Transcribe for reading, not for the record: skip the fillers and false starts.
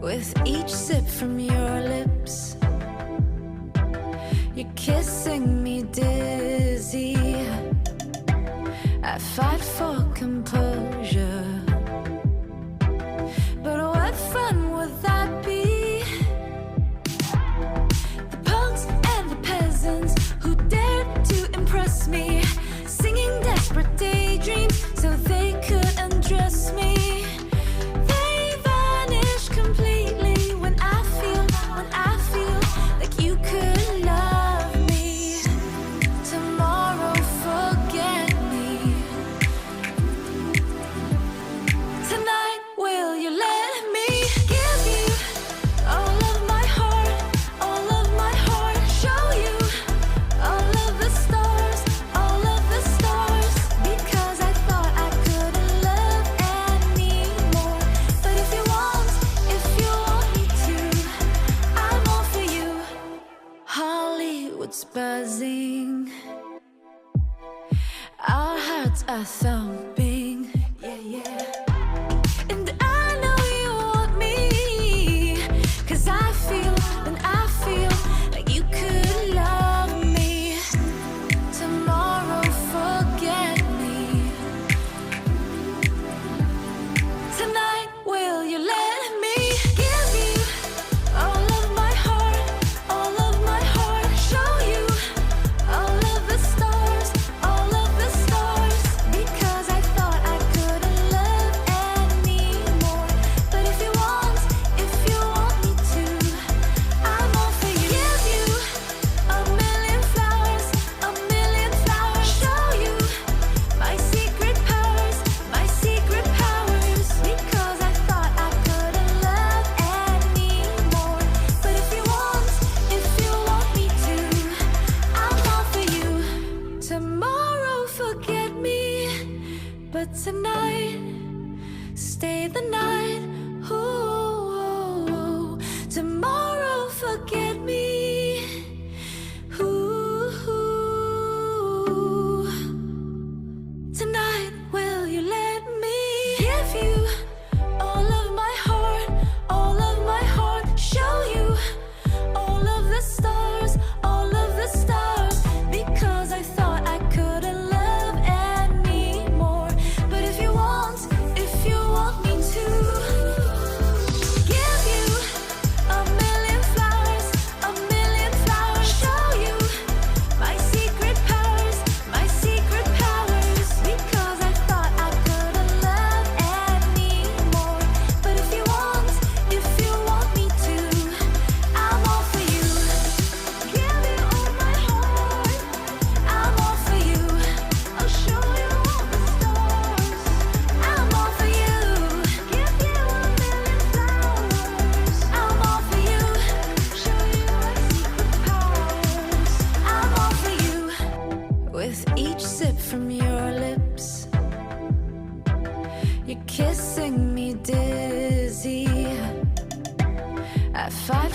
With each sip from your lips, you're kissing me dizzy. I fight for composure, but what fun would that be? The punks and the peasants who dared to impress me, singing desperate daydreams so they could undress me. They vanish completely when I feel like you could love me. Tomorrow, forget me. Tonight, will you let me give you all of my heart, all of my heart? Show you all of the stars, all of the stars. Because I thought I couldn't love anymore. But if you want me to, I'm all for you. Hollywood's buzzing, our hearts are thumping, yeah, yeah. And I know you want me, 'cause I feel like you could love me. Tomorrow, forget me. Tonight, will you let me give you all of my heart, all of my heart? Show you all of the stars, all of the stars. Because I thought I couldn't love anymore. But if you want me to, I'm all for you. Give you a million flowers, a million flowers. Show you my secret powers, my secret powers. Because I thought I couldn't love anymore. But if you want me to, I'm all for you. Tomorrow, forget me, but tonight, stay the night. Ooh, tomorrow, forget me. Ooh, tonight, will you let me give you all of my heart, all of my heart? Show you all of the stars, all of the stars. Because I thought I couldn't love anymore. But if you want me to, give you a million flowers, a million flowers. Show you my secret powers, my secret powers. Because I thought I couldn't love anymore. But if you want me to, I'm all for you. Give you all my heart, I'm all for you. I'll show you all the stars, I'm all for you. Give you a million flowers, I'm all for you. Show you my secret powers, I'm all for you. With each sip from your lips, you're kissing me dizzy. I fight